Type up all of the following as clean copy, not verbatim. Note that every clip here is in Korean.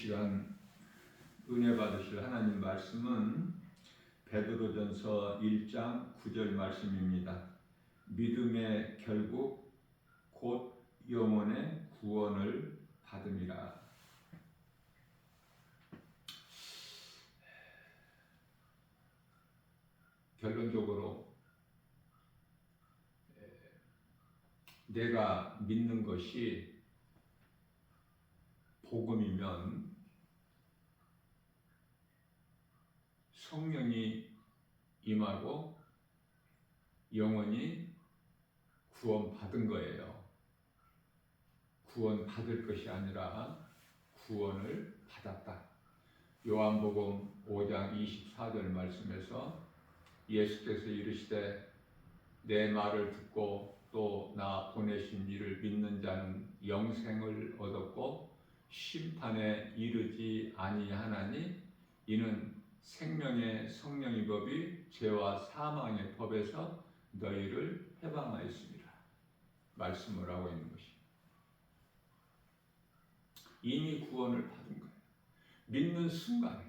시간 은혜 받으실 하나님 말씀은 베드로전서 1장 9절 말씀입니다. 믿음의 결국 곧 영혼의 구원을 받음이라. 결론적으로 내가 믿는 것이 복음이면 성령이 임하고 영혼이 구원받은 거예요. 구원받을 것이 아니라 구원을 받았다. 요한복음 5장 24절 말씀에서 예수께서 이르시되 내 말을 듣고 또 나 보내신 이를 믿는 자는 영생을 얻었고 심판에 이르지 아니하나니 이는 생명의 성령의 법이 죄와 사망의 법에서 너희를 해방하였습니다. 말씀을 하고 있는 것입니다. 이미 구원을 받은 거예요. 믿는 순간에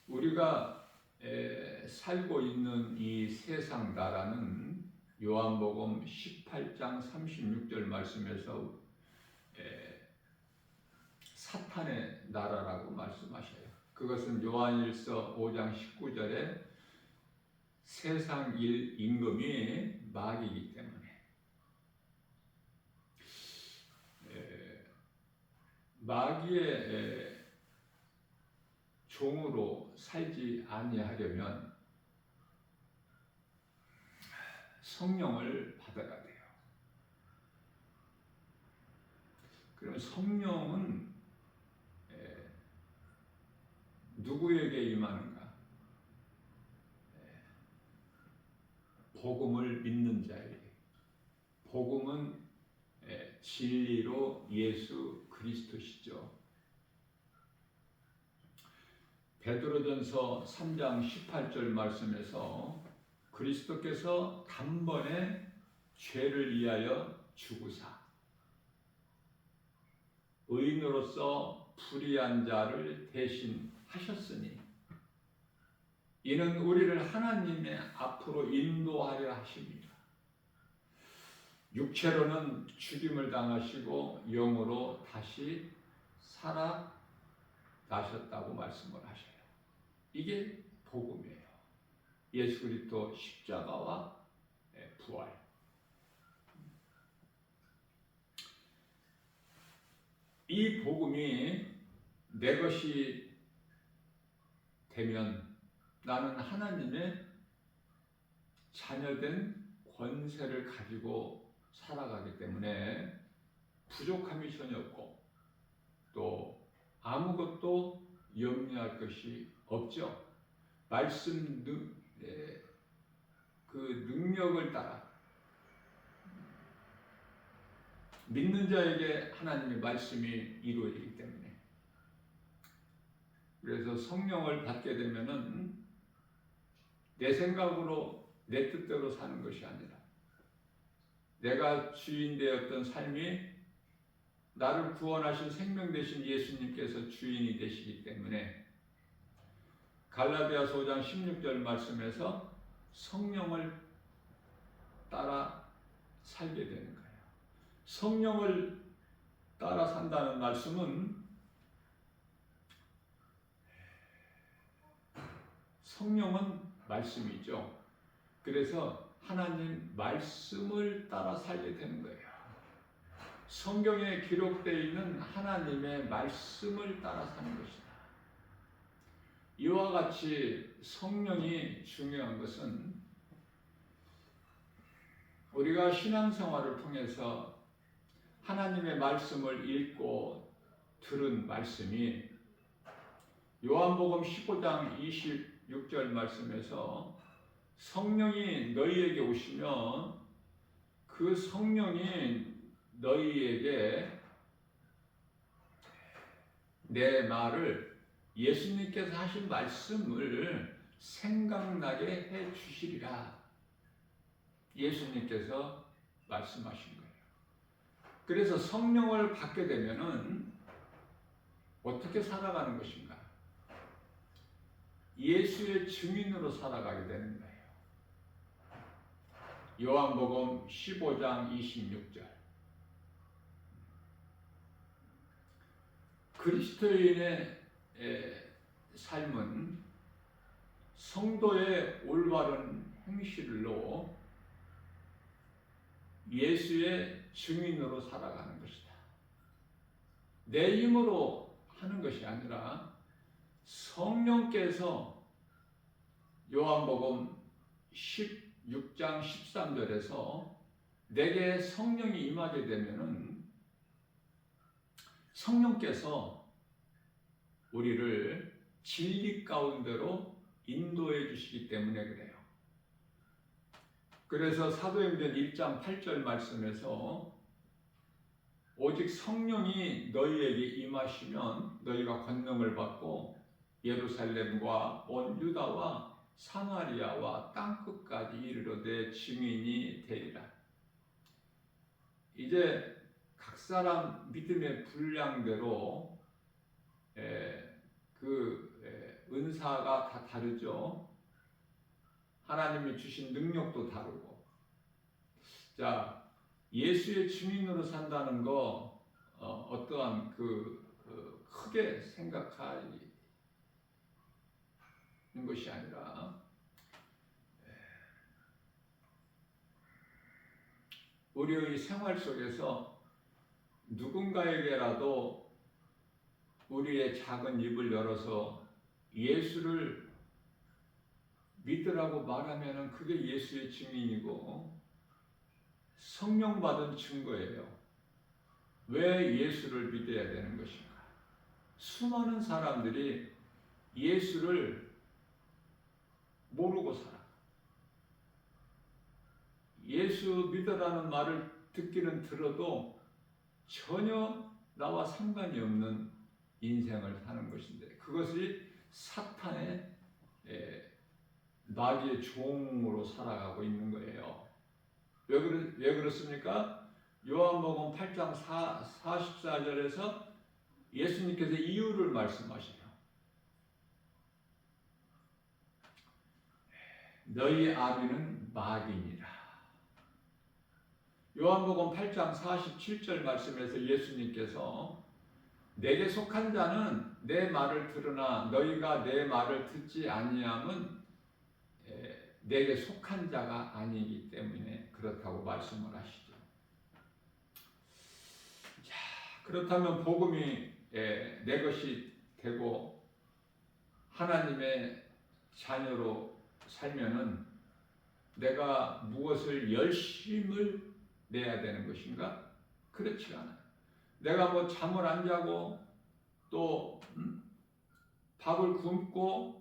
우리가 살고 있는 이 세상 나라는 요한복음 18장 36절 말씀에서 사탄의 나라라고 말씀하셔요. 그것은 요한일서 5장 19절에 세상 일 임금이 마귀이기 때문에 마귀의 종으로 살지 아니하려면 성령을 받아야 돼요. 그럼 성령은 누구에게 임하는가? 복음을 믿는 자에게. 복음은 진리로 예수 그리스도시죠. 베드로전서 3장 18절 말씀에서 그리스도께서 단번에 죄를 위하여 죽으사 의인으로서 불의한 자를 대신하셨으니 이는 우리를 하나님의 앞으로 인도하려 하십니다. 육체로는 죽임을 당하시고 영으로 다시 살아나셨다고 말씀을 하셔요. 이게 복음이에요. 예수 그리스도 십자가와 부활. 이 복음이 내 것이 되면 나는 하나님의 자녀된 권세를 가지고 살아가기 때문에 부족함이 전혀 없고 또 아무것도 염려할 것이 없죠. 말씀 그 능력을 따라 믿는 자에게 하나님의 말씀이 이루어지기 때문에 그래서 성령을 받게 되면은 내 생각으로 내 뜻대로 사는 것이 아니라 내가 주인 되었던 삶이 나를 구원하신 생명 되신 예수님께서 주인이 되시기 때문에 갈라디아서 5장 16절 말씀에서 성령을 따라 살게 되는 거예요. 성령을 따라 산다는 말씀은 성령은 말씀이죠. 그래서 하나님 말씀을 따라 살게 되는 거예요. 성경에 기록되어 있는 하나님의 말씀을 따라 사는 것이다. 이와 같이 성령이 중요한 것은 우리가 신앙생활을 통해서 하나님의 말씀을 읽고 들은 말씀이 요한복음 15장 26절 말씀에서 성령이 너희에게 오시면 그 성령이 너희에게 내 말을 예수님께서 하신 말씀을 생각나게 해 주시리라. 예수님께서 말씀하신 거예요. 그래서 성령을 받게 되면은 어떻게 살아가는 것인가? 예수의 증인으로 살아가게 되는 거예요. 요한복음 15장 26절. 그리스도인의 삶은 성도의 올바른 행실로 예수의 증인으로 살아가는 것이다. 내 힘으로 하는 것이 아니라 성령께서 요한복음 16장 13절에서 내게 성령이 임하게 되면은 성령께서 우리를 진리 가운데로 인도해 주시기 때문에 그래요. 그래서 사도행전 1장 8절 말씀에서 오직 성령이 너희에게 임하시면 너희가 권능을 받고 예루살렘과 온 유다와 사마리아와 땅끝까지 이르러 내 증인이 되리라. 이제 각 사람 믿음의 분량대로 은사가 다 다르죠. 하나님이 주신 능력도 다르고. 자, 예수의 증인으로 산다는 거 어떠한 크게 생각하는 것이 아니라 우리의 생활 속에서 누군가에게라도 우리의 작은 입을 열어서 예수를 믿으라고 말하면 그게 예수의 증인이고 성령 받은 증거예요. 왜 예수를 믿어야 되는 것인가? 수많은 사람들이 예수를 모르고 살아. 예수 믿으라는 말을 듣기는 들어도 전혀 나와 상관이 없는 인생을 사는 것인데 그것이 사탄의 마귀의 종으로 살아가고 있는 거예요. 왜 그렇습니까? 요한복음 8장 44절에서 예수님께서 이유를 말씀하시죠. 너희 아비는 마귀니라. 요한복음 8장 47절 말씀에서 예수님께서 내게 속한 자는 내 말을 들으나 너희가 내 말을 듣지 아니함은 내게 속한 자가 아니기 때문에 그렇다고 말씀을 하시죠. 자, 그렇다면 복음이 내 것이 되고 하나님의 자녀로 살면은 내가 무엇을 열심을 내야 되는 것인가? 그렇지 않아요. 내가 뭐 잠을 안 자고 또 밥을 굶고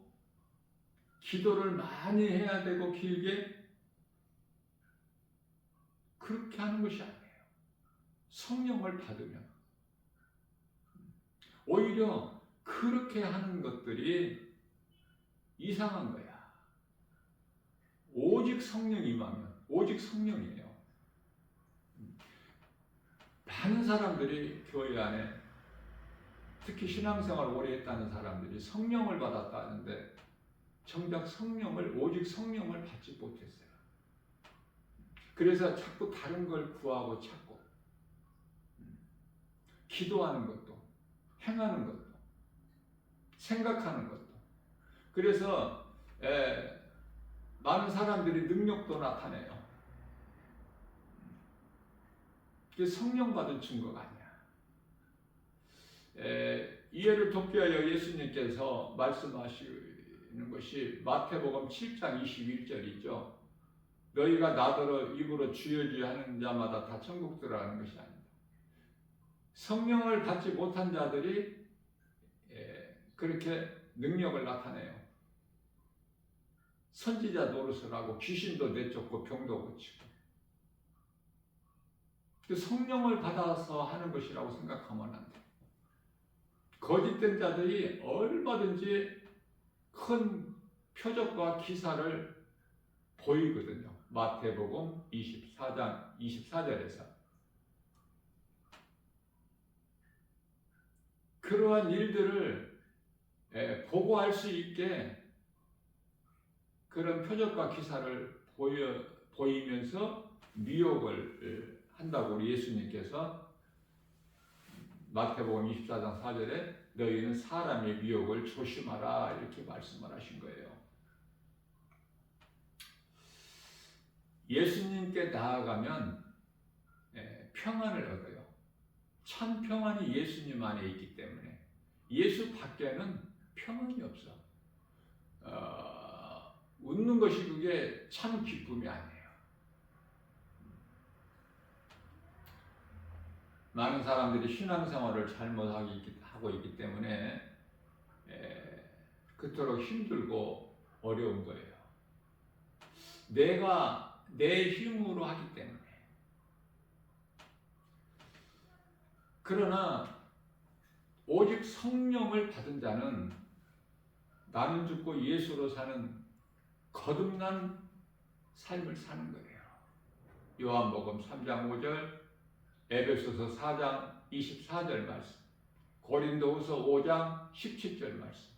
기도를 많이 해야 되고 길게 그렇게 하는 것이 아니에요. 성령을 받으면 오히려 그렇게 하는 것들이 이상한 거야. 오직 성령이 임하면 오직 성령이에요. 많은 사람들이 교회 안에 특히 신앙생활을 오래 했다는 사람들이 성령을 받았다는데 정작 오직 성령을 받지 못했어요. 그래서 자꾸 다른 걸 구하고 찾고 기도하는 것도 행하는 것도 생각하는 것도 그래서 많은 사람들이 능력도 나타내요. 그게 성령 받은 증거가 아니야. 이해를 돕기 위하여 예수님께서 말씀하시는 것이 마태복음 7장 21절이죠. 너희가 나더러 입으로 주여 주여 하는 자마다 다 천국 들어가는 것이 아니다. 성령을 받지 못한 자들이 그렇게 능력을 나타내요. 선지자 노릇을 하고 귀신도 내쫓고 병도 고치고 성령을 받아서 하는 것이라고 생각하면 안 돼. 거짓된 자들이 얼마든지 큰 표적과 기사를 보이거든요. 마태복음 24장 24절에서 그러한 일들을 보고할 수 있게 그런 표적과 기사를 보이면서 미혹을 한다고 우리 예수님께서 마태복음 24장 4절에 너희는 사람의 미혹을 조심하라 이렇게 말씀을 하신 거예요. 예수님께 나아가면 평안을 얻어요. 참 평안이 예수님 안에 있기 때문에 예수 밖에는 평안이 없어. 웃는 것이 그게 참 기쁨이 아니에요. 많은 사람들이 신앙생활을 잘못하고 있기 때문에 그토록 힘들고 어려운 거예요. 내가 내 힘으로 하기 때문에. 그러나 오직 성령을 받은 자는 나는 죽고 예수로 사는 거듭난 삶을 사는 거예요. 요한복음 3장 5절, 에베소서 4장 24절 말씀, 고린도후서 5장 17절 말씀.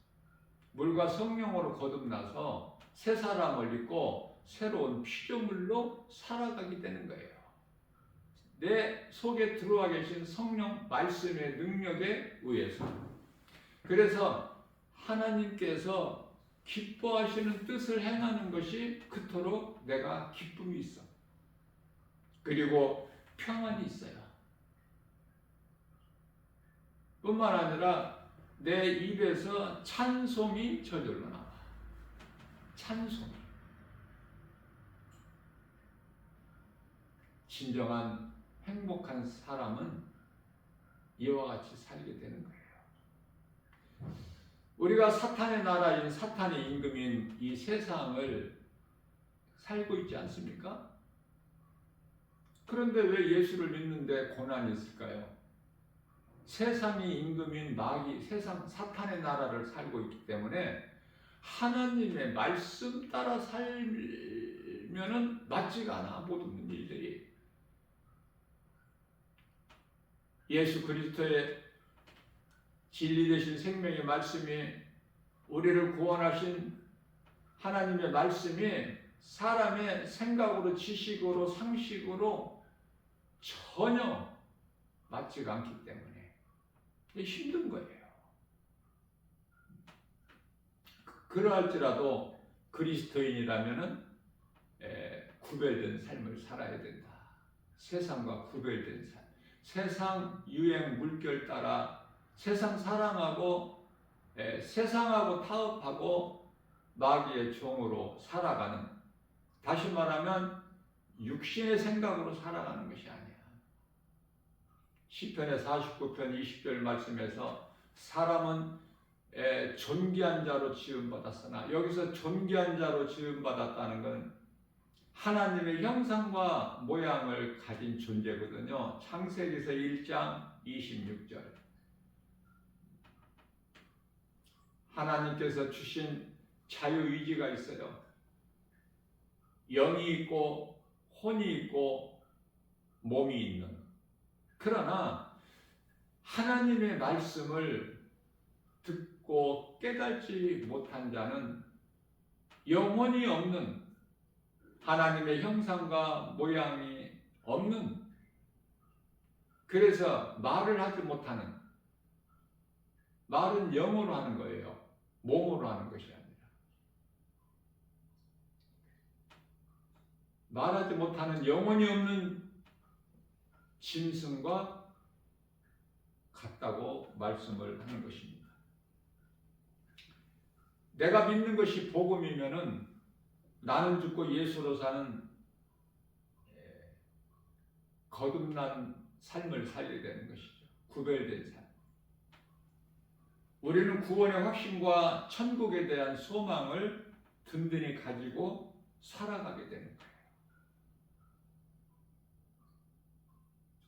물과 성령으로 거듭나서 새 사람을 입고 새로운 피조물로 살아가게 되는 거예요. 내 속에 들어와 계신 성령 말씀의 능력에 의해서. 그래서 하나님께서 기뻐하시는 뜻을 행하는 것이 그토록 내가 기쁨이 있어. 그리고 평안이 있어요. 뿐만 아니라 내 입에서 찬송이 저절로 나와. 찬송이. 진정한 행복한 사람은 이와 같이 살게 되는 거예요. 우리가 사탄의 나라인 사탄의 임금인 이 세상을 살고 있지 않습니까? 그런데 왜 예수를 믿는데 고난이 있을까요? 세상의 임금인 마귀, 세상 사탄의 나라를 살고 있기 때문에 하나님의 말씀 따라 살면은 맞지가 않아, 모든 일들이. 예수 그리스도의 진리 되신 생명의 말씀이, 우리를 구원하신 하나님의 말씀이 사람의 생각으로, 지식으로, 상식으로 전혀 맞지가 않기 때문에 힘든 거예요. 그러할지라도 그리스도인이라면은 구별된 삶을 살아야 된다. 세상과 구별된 삶. 세상 유행 물결 따라 세상 사랑하고 세상하고 타협하고 마귀의 종으로 살아가는, 다시 말하면 육신의 생각으로 살아가는 것이 아니야. 시편의 49편 20절 말씀에서 사람은 존귀한 자로 지음받았으나, 여기서 존귀한 자로 지음받았다는 건 하나님의 형상과 모양을 가진 존재거든요. 창세기서 1장 26절. 하나님께서 주신 자유의지가 있어요. 영이 있고 혼이 있고 몸이 있는. 그러나 하나님의 말씀을 듣고 깨닫지 못한 자는 영혼이 없는, 하나님의 형상과 모양이 없는, 그래서 말을 하지 못하는, 말은 영어로 하는 거예요. 몸으로 하는 것이 아니라. 말하지 못하는 영혼이 없는 짐승과 같다고 말씀을 하는 것입니다. 내가 믿는 것이 복음이면은 나는 죽고 예수로 사는 거듭난 삶을 살게 되는 것이죠. 구별된 삶. 우리는 구원의 확신과 천국에 대한 소망을 든든히 가지고 살아가게 되는 거예요.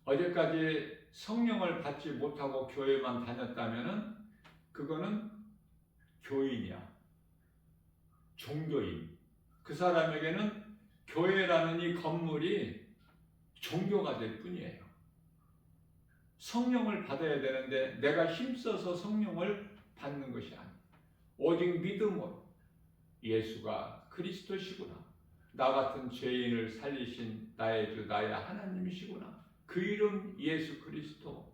어제까지 성령을 받지 못하고 교회만 다녔다면은 그거는 교인이야. 종교인. 그 사람에게는 교회라는 이 건물이 종교가 될 뿐이에요. 성령을 받아야 되는데 내가 힘써서 성령을 받는 것이 아니에요. 오직 믿음으로 예수가 그리스도시구나, 나 같은 죄인을 살리신 나의 주 나의 하나님이시구나, 그 이름 예수 그리스도.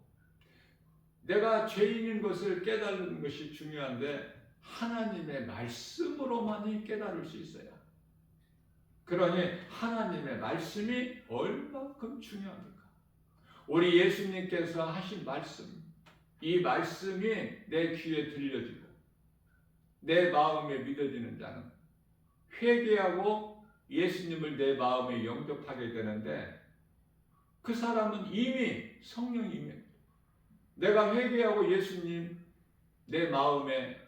내가 죄인인 것을 깨달는 것이 중요한데 하나님의 말씀으로만이 깨달을 수 있어요. 그러니 하나님의 말씀이 얼마큼 중요합니까? 우리 예수님께서 하신 말씀, 이 말씀이 내 귀에 들려지고 내 마음에 믿어지는 자는 회개하고 예수님을 내 마음에 영접하게 되는데, 그 사람은 이미 성령이 내가 회개하고 예수님 내 마음에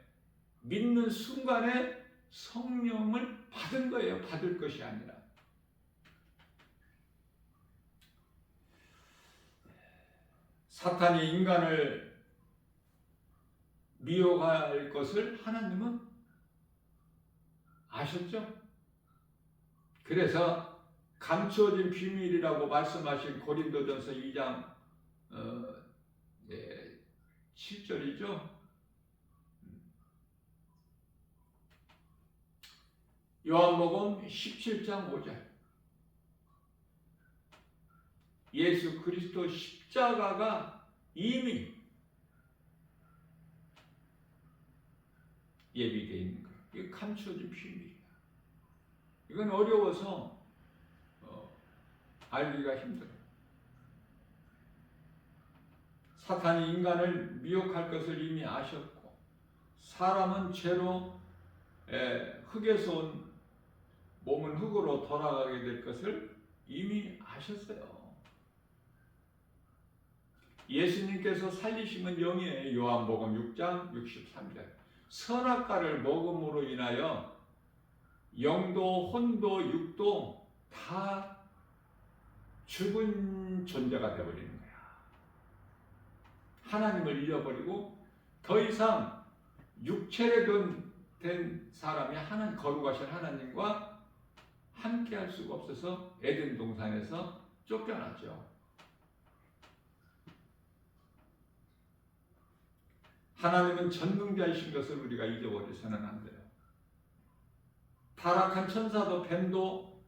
믿는 순간에 성령을 받은 거예요. 받을 것이 아니라. 사탄이 인간을 미혹할 것을 하나님은 아셨죠? 그래서 감추어진 비밀이라고 말씀하신 고린도전서 2장 7절이죠. 요한복음 17장 5절. 예수 그리스도 십자가가 이미 예비되어 있는 거예요. 이게 감추어진 비밀이야. 이건 어려워서 알기가 힘들어요. 사탄이 인간을 미혹할 것을 이미 아셨고, 사람은 죄로 흙에서 온 몸은 흙으로 돌아가게 될 것을 이미 아셨어요. 예수님께서 살리심은 영이에요. 요한복음 6장 63절. 선악과를 먹음으로 인하여 영도, 혼도, 육도 다 죽은 존재가 되어버리는 거야. 하나님을 잃어버리고 더 이상 육체로 된 사람이 거룩하신 하나님과 함께 할 수가 없어서 에덴 동산에서 쫓겨났죠. 하나님은 전능자이신 것을 우리가 잊어버려서는 안 돼요. 타락한 천사도 뱀도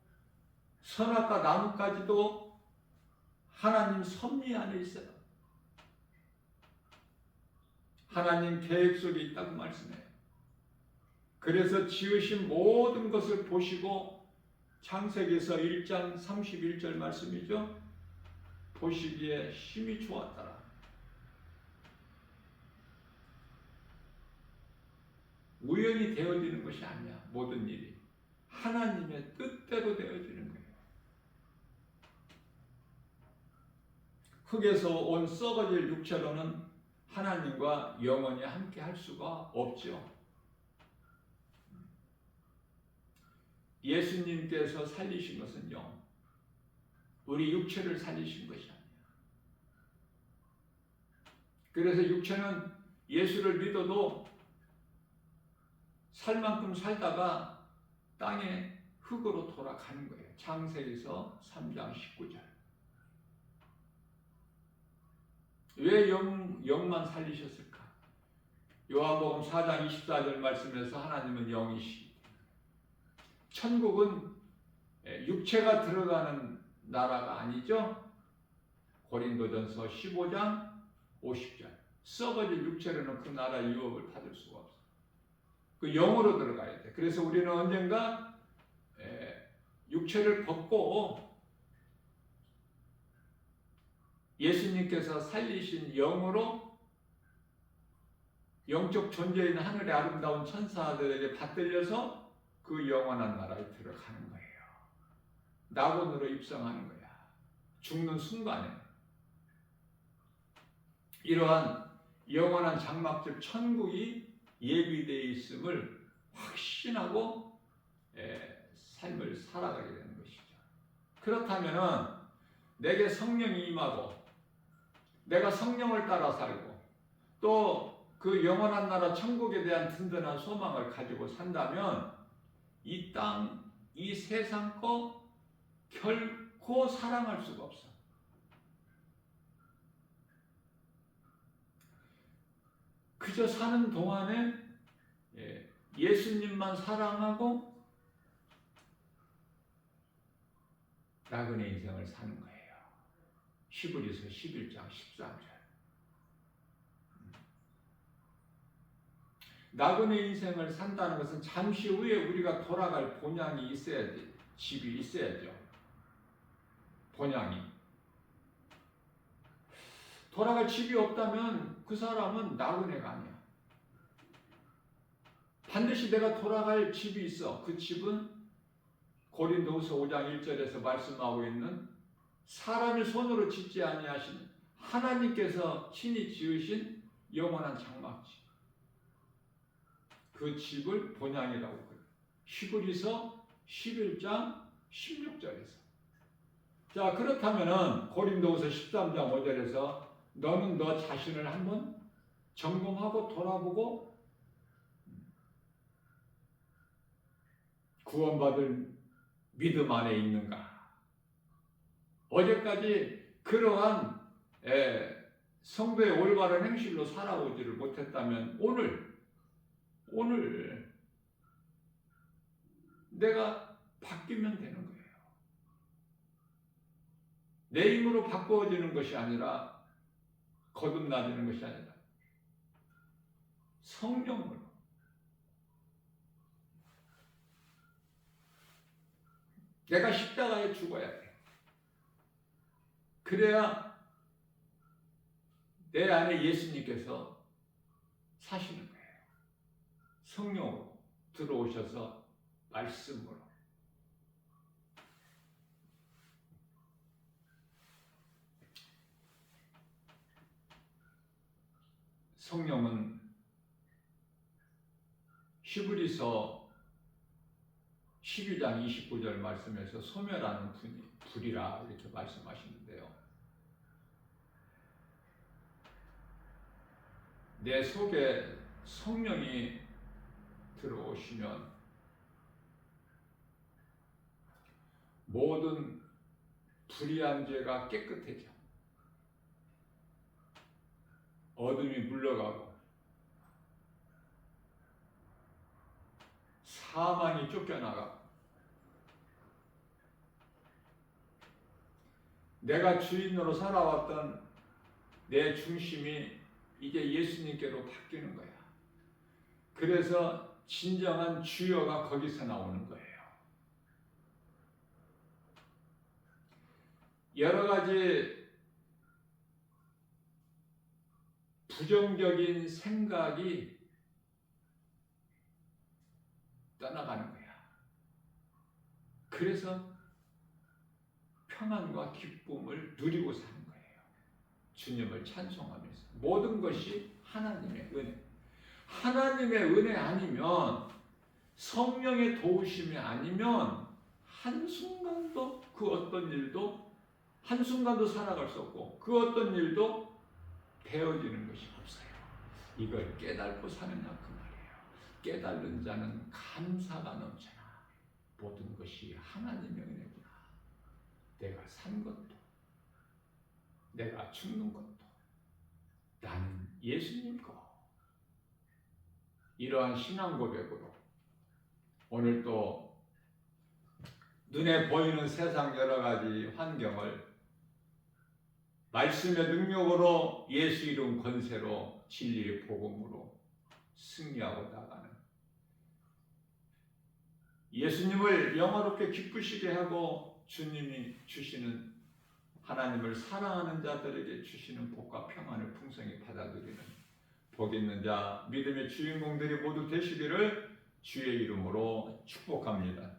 선악과 나무까지도 하나님 섭리 안에 있어요. 하나님 계획 속에 있다고 말씀해요. 그래서 지으신 모든 것을 보시고, 창세기에서 1장 31절 말씀이죠. 보시기에 심히 좋았더라. 우연히 되어지는 것이 아니야. 모든 일이 하나님의 뜻대로 되어지는 거예요. 흙에서 온 썩어질 육체로는 하나님과 영원히 함께 할 수가 없죠. 예수님께서 살리신 것은 영, 우리 육체를 살리신 것이 아니야. 그래서 육체는 예수를 믿어도 살 만큼 살다가 땅에 흙으로 돌아가는 거예요. 창세기서 3장 19절. 왜 영만 살리셨을까? 요한복음 4장 24절 말씀에서 하나님은 영이시. 천국은 육체가 들어가는 나라가 아니죠. 고린도전서 15장 50절. 썩어질 육체로는 그 나라 유업을 받을 수가 없어. 그 영으로 들어가야 돼. 그래서 우리는 언젠가 육체를 벗고 예수님께서 살리신 영으로 영적 존재인 하늘의 아름다운 천사들에게 받들려서 그 영원한 나라에 들어가는 거예요. 낙원으로 입성하는 거야. 죽는 순간에. 이러한 영원한 장막집 천국이 예비되어 있음을 확신하고 삶을 살아가게 되는 것이죠. 그렇다면 내게 성령이 임하고 내가 성령을 따라 살고 또 그 영원한 나라 천국에 대한 든든한 소망을 가지고 산다면 이 땅, 이 세상 거 결코 사랑할 수가 없어. 그저 사는 동안에 예수님만 사랑하고 나그네 인생을 사는 거예요. 히브리서 11장 13절. 나그네 인생을 산다는 것은 잠시 후에 우리가 돌아갈 본향이 있어야 돼. 집이 있어야죠. 본향이. 돌아갈 집이 없다면 그 사람은 나그네가 아니야. 반드시 내가 돌아갈 집이 있어. 그 집은 고린도후서 5장 1절에서 말씀하고 있는 사람이 손으로 짓지 아니하신 하나님께서 친히 지으신 영원한 장막집. 그 집을 본향이라고 그래요. 히브리서 11장 16절에서. 자, 그렇다면은 고린도후서 13장 5절에서 너는 너 자신을 한번 점검하고 돌아보고 구원받을 믿음 안에 있는가? 어제까지 그러한 성도의 올바른 행실로 살아오지를 못했다면 오늘 내가 바뀌면 되는 거예요. 내 힘으로 바꾸어지는 것이 아니라 거듭나지는 것이 아니라 성령으로. 내가 십자가에 죽어야 돼. 그래야 내 안에 예수님께서 사시는 거예요. 성령으로 들어오셔서 말씀으로. 성령은 히브리서 12장 29절 말씀에서 소멸하는 불이라 이렇게 말씀하시는데요. 내 속에 성령이 들어오시면 모든 불의한 죄가 깨끗해져. 어둠이 물러가고 사망이 쫓겨나가고 내가 주인으로 살아왔던 내 중심이 이제 예수님께로 바뀌는 거야. 그래서 진정한 주여가 거기서 나오는 거예요. 여러 가지 부정적인 생각이 떠나가는 거야. 그래서 평안과 기쁨을 누리고 사는 거예요. 주님을 찬송하면서. 모든 것이 하나님의 은혜. 하나님의 은혜 아니면, 성령의 도우심이 아니면 한순간도 그 어떤 일도 한순간도 살아갈 수 없고 그 어떤 일도 되어지는 것이 없어요. 이걸 깨닫고 사느냐 그 말이에요. 깨달은 자는 감사가 넘쳐나. 모든 것이 하나님의 은혜구나. 내가 산 것도 내가 죽는 것도 나는 예수님 거. 이러한 신앙 고백으로 오늘 또 눈에 보이는 세상 여러 가지 환경을 말씀의 능력으로 예수 이름 권세로 진리의 복음으로 승리하고 나가는 예수님을 영화롭게 기쁘시게 하고 주님이 주시는 하나님을 사랑하는 자들에게 주시는 복과 평안을 풍성히 받아들이는 복 있는 자 믿음의 주인공들이 모두 되시기를 주의 이름으로 축복합니다.